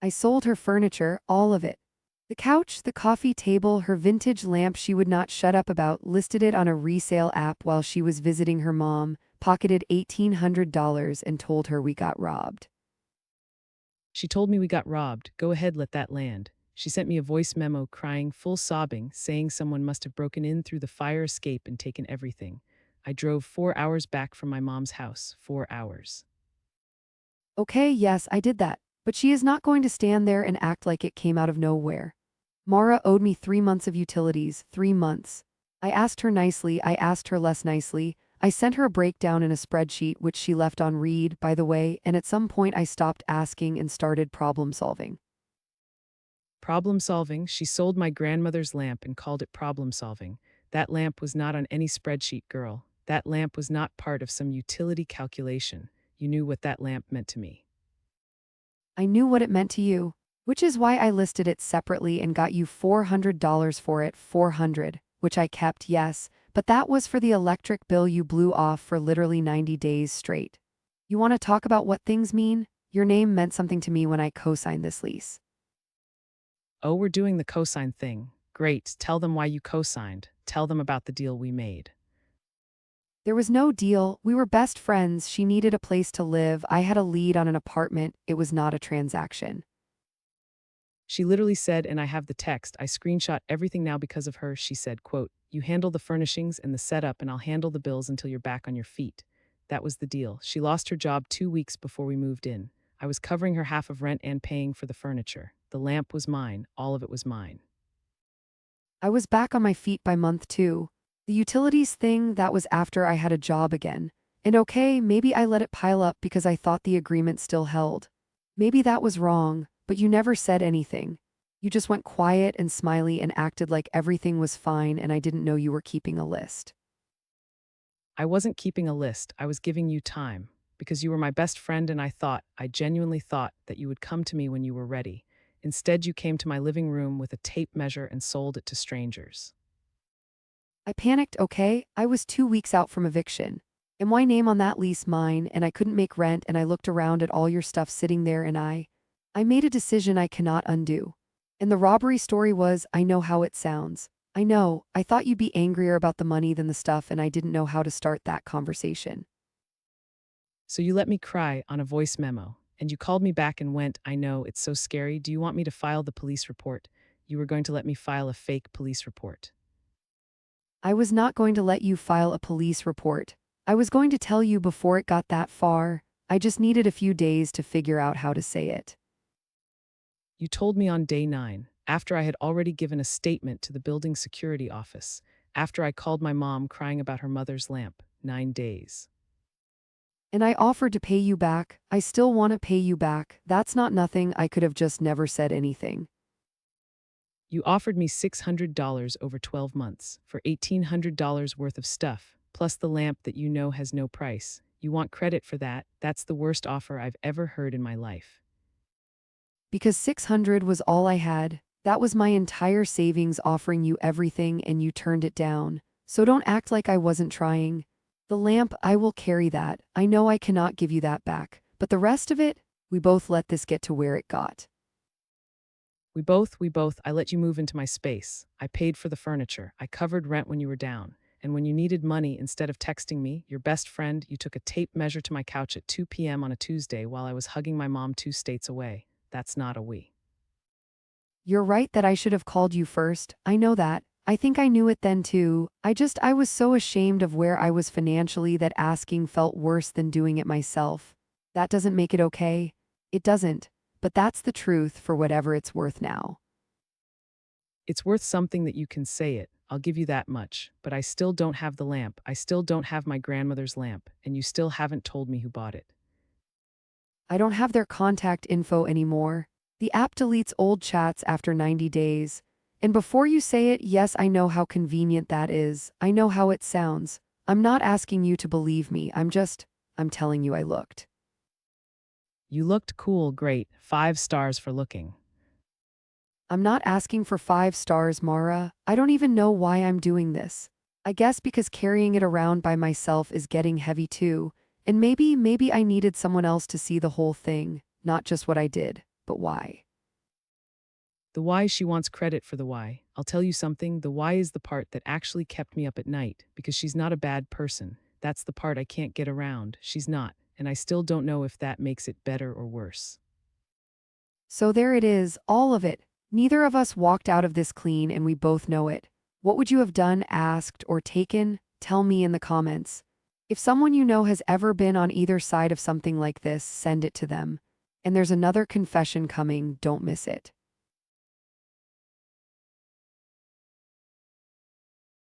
I sold her furniture, all of it. The couch, the coffee table, her vintage lamp she would not shut up about, listed it on a resale app while she was visiting her mom, pocketed $1,800 and told her we got robbed. She told me we got robbed. Go ahead, let that land. She sent me a voice memo crying, full sobbing, saying someone must have broken in through the fire escape and taken everything. I drove 4 hours back from my mom's house. 4 hours. Okay, yes, I did that. But she is not going to stand there and act like it came out of nowhere. Mara owed me 3 months of utilities, 3 months. I asked her nicely, I asked her less nicely. I sent her a breakdown in a spreadsheet which she left on read, by the way, and at some point I stopped asking and started problem solving. Problem solving, she sold my grandmother's lamp and called it problem solving. That lamp was not on any spreadsheet, girl. That lamp was not part of some utility calculation. You knew what that lamp meant to me. I knew what it meant to you, which is why I listed it separately and got you $400 for it, 400, which I kept, yes, but that was for the electric bill you blew off for literally 90 days straight. You want to talk about what things mean? Your name meant something to me when I co-signed this lease. Oh, we're doing the cosign thing. Great, tell them why you co-signed. Tell them about the deal we made. There was no deal. We were best friends. She needed a place to live. I had a lead on an apartment. It was not a transaction. She literally said, and I have the text, I screenshot everything now because of her. She said, quote, you handle the furnishings and the setup and I'll handle the bills until you're back on your feet. That was the deal. She lost her job 2 weeks before we moved in. I was covering her half of rent and paying for the furniture. The lamp was mine. All of it was mine. I was back on my feet by month 2. The utilities thing, that was after I had a job again. And okay, maybe I let it pile up because I thought the agreement still held. Maybe that was wrong, but you never said anything. You just went quiet and smiley and acted like everything was fine and I didn't know you were keeping a list. I wasn't keeping a list. I was giving you time because you were my best friend and I genuinely thought that you would come to me when you were ready. Instead, you came to my living room with a tape measure and sold it to strangers. I panicked, okay? I was 2 weeks out from eviction. And my name on that lease mine and I couldn't make rent and I looked around at all your stuff sitting there and I made a decision I cannot undo. And the robbery story was, I know how it sounds. I know, I thought you'd be angrier about the money than the stuff and I didn't know how to start that conversation. So you let me cry on a voice memo, and you called me back and went, I know, it's so scary. Do you want me to file the police report? You were going to let me file a fake police report. I was not going to let you file a police report. I was going to tell you before it got that far. I just needed a few days to figure out how to say it. You told me on day 9, after I had already given a statement to the building security office, after I called my mom crying about her mother's lamp, 9 days. And I offered to pay you back. I still want to pay you back. That's not nothing. I could have just never said anything. You offered me $600 over 12 months for $1,800 worth of stuff, plus the lamp that you know has no price. You want credit for that? That's the worst offer I've ever heard in my life. Because 600 was all I had. That was my entire savings offering you everything and you turned it down. So don't act like I wasn't trying. The lamp, I will carry that. I know I cannot give you that back. But the rest of it, we both let this get to where it got. I let you move into my space. I paid for the furniture. I covered rent when you were down. And when you needed money, instead of texting me, your best friend, you took a tape measure to my couch at 2 p.m. on a Tuesday while I was hugging my mom 2 states away. That's not a we. You're right that I should have called you first. I know that. I think I knew it then too. I was so ashamed of where I was financially that asking felt worse than doing it myself. That doesn't make it okay. It doesn't. But that's the truth for whatever it's worth now. It's worth something that you can say it. I'll give you that much. But I still don't have the lamp. I still don't have my grandmother's lamp. And you still haven't told me who bought it. I don't have their contact info anymore. The app deletes old chats after 90 days. And before you say it, yes, I know how convenient that is. I know how it sounds. I'm not asking you to believe me. I'm telling you I looked. You looked cool, great. 5 stars for looking. I'm not asking for 5 stars, Mara. I don't even know why I'm doing this. I guess because carrying it around by myself is getting heavy too. And maybe I needed someone else to see the whole thing, not just what I did, but why. The why, she wants credit for the why. I'll tell you something, the why is the part that actually kept me up at night, because she's not a bad person. That's the part I can't get around. She's not, and I still don't know if that makes it better or worse. So there it is, all of it. Neither of us walked out of this clean and we both know it. What would you have done, asked, or taken? Tell me in the comments. If someone you know has ever been on either side of something like this, send it to them. And there's another confession coming, don't miss it.